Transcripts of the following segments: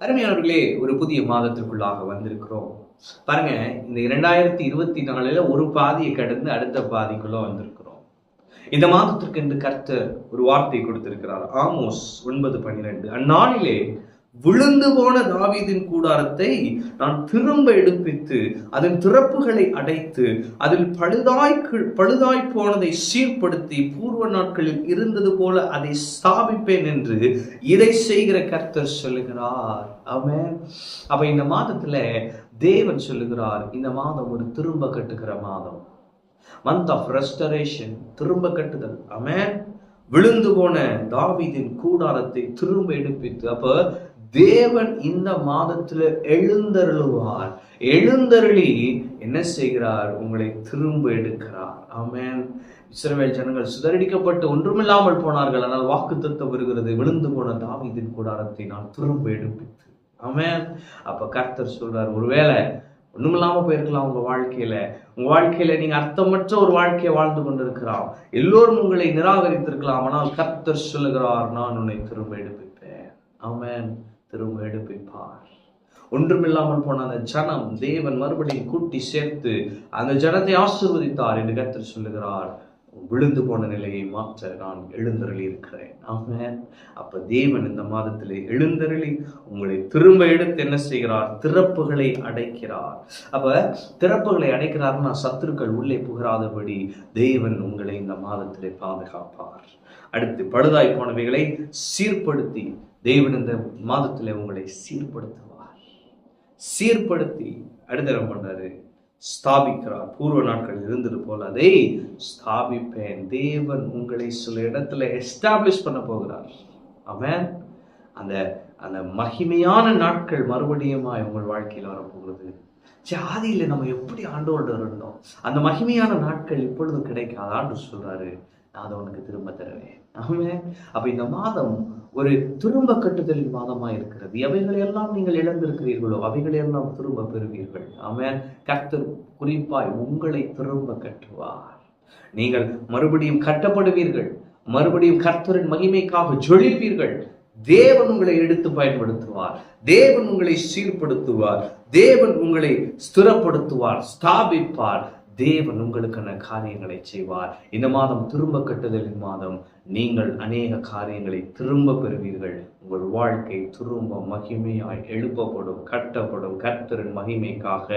அருமையானவர்களே, ஒரு புதிய மாதத்திற்குள்ளாக வந்திருக்கிறோம். பாருங்க, இந்த 2024 ஒரு பாதியை கடந்து அடுத்த பாதிக்குள்ள வந்திருக்கிறோம். இந்த மாதத்திற்கு என்று கர்த்தர் ஒரு வார்த்தை கொடுத்திருக்கிறார். ஆமோஸ் 9:12. அந்நாளிலே விழுந்து போன தாவீதின் கூடாரத்தை நான் திரும்ப எடுப்பித்து அதன் திறப்புகளை அடைத்து அதில் பழுதாய் போனதை சீர்படுத்தி பூர்வ நாட்களில் இருந்தது போல அதை ஸ்தாபிப்பேன் என்று இதை செய்கிற கர்த்தர் சொல்லுகிறார். ஆமென். அப்ப இந்த மாதத்துல தேவன் சொல்லுகிறார், இந்த மாதம் ஒரு திரும்ப கட்டுகிற மாதம். மந்த் ஆஃப் ரெஸ்டரேஷன், திரும்ப கட்டுதல். ஆமென். விழுந்து போன தாவீதின் கூடாரத்தை திரும்ப எடுப்பித்து, அப்ப தேவன் இந்த மாதத்துல எழுந்தருளுவார். எழுந்தருளி என்ன செய்கிறார்? உங்களை திரும்ப எடுக்கிறார். ஆமென். இஸ்ரவேல் ஜனங்கள் சிதறடிக்கப்பட்டு ஒன்றுமில்லாமல் போனார்கள். ஆனால் வாக்குத்தத்தம் வருகிறது, விழுந்து போன தாவீதின் கூடாரத்தை நான் திரும்ப எடுப்பித்து. ஆமென். அப்ப கர்த்தர் சொல்றார், ஒருவேளை ஒண்ணுமில்லாம போயிருக்கலாம் உங்க வாழ்க்கையில நீங்க அர்த்தமற்ற ஒரு வாழ்க்கையை வாழ்ந்து கொண்டிருக்கலாம். எல்லோரும் உங்களை நிராகரித்திருக்கலாம். ஆனால் கர்த்தர் சொல்லுகிறார், நான் உன்னை திரும்ப எடுப்பிப்பேன். ஆமென். திரும்ப எடுப்பிப்பார். ஒன்றுமில்லாமல் போன அந்த ஜனம் தேவன் மறுபடியும் கூட்டி சேர்த்து அந்த ஜனத்தை ஆசீர்வதித்தார் என்று கர்த்தர் சொல்லுகிறார். விழுந்து போன நிலையை மாற்ற நான் எழுந்தருளி இருக்கிறேன். ஆமென். அப்ப தேவன் இந்த மாதத்திலே எழுந்தருளி உங்களை திரும்ப எடுத்து என்ன செய்கிறார்? திறப்புகளை அடைக்கிறார். அப்ப திறப்புகளை அடைக்கிறார்னா சத்துருக்கள் உள்ளே புகராதபடி தேவன் உங்களை இந்த மாதத்திலே பாதுகாப்பார். அடுத்து பழுதாய் போனவைகளை சீர்படுத்தி தேவன் இந்த மாதத்திலே உங்களை சீர்படுத்தி அடுத்த பண்றாரு, ஸ்தாபிக்கிறார். பூர்வ நாட்களில் இருந்தது போல அதை ஸ்தாபிப்பேன். தேவன் உங்களை சில இடத்துல எஸ்டாப்ளிஷ் பண்ண போகிறார். ஆமென். அந்த அந்த மகிமையான நாட்கள் மறுபடியும் உங்கள் வாழ்க்கையில் வரப்போகிறது. ஆதியில நம்ம எப்படி ஆண்டோடு இருந்தோம், அந்த மகிமையான நாட்கள் இப்பொழுது கிடைக்காது. ஆண்டு சொல்றாரு, நான் அதை உனக்கு திரும்ப தருவேன். ஆமென். அப்ப இந்த மாதம் ஒரு திரும்ப கட்டுதலின் மாதமா இருக்கிறது. எவைகளையெல்லாம் நீங்கள் இழந்திருக்கிறீர்களோ அவைகளையெல்லாம் திரும்ப பெறுவீர்கள். ஆமென். கர்த்தர் குறிப்பாய் உங்களை திரும்ப கட்டுவார். நீங்கள் மறுபடியும் கட்டப்படுவீர்கள். மறுபடியும் கர்த்தரின் மகிமைக்காக ஜொலிப்பீர்கள். தேவன் உங்களை எடுத்து பயன்படுத்துவார். தேவன் உங்களை சீர்படுத்துவார். தேவன் உங்களை ஸ்திரப்படுத்துவார், ஸ்தாபிப்பார். தேவன் உங்களுக்கான காரியங்களை செய்வார். இந்த மாதம் திரும்ப கட்டுதலின் மாதம். நீங்கள் அநேக காரியங்களை திரும்ப பெறுவீர்கள். உங்கள் வாழ்க்கை திரும்ப மகிமையாய் எழுப்பப்படும், கட்டப்படும். கர்த்தரின் மகிமைக்காக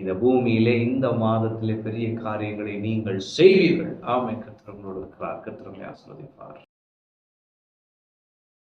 இந்த பூமியிலே இந்த மாதத்திலே பெரிய காரியங்களை நீங்கள் செய்வீர்கள். ஆமென். கர்த்தர் உங்களோடு இருக்கிறார். கர்த்தர் உங்களை ஆசீர்வதிப்பார்.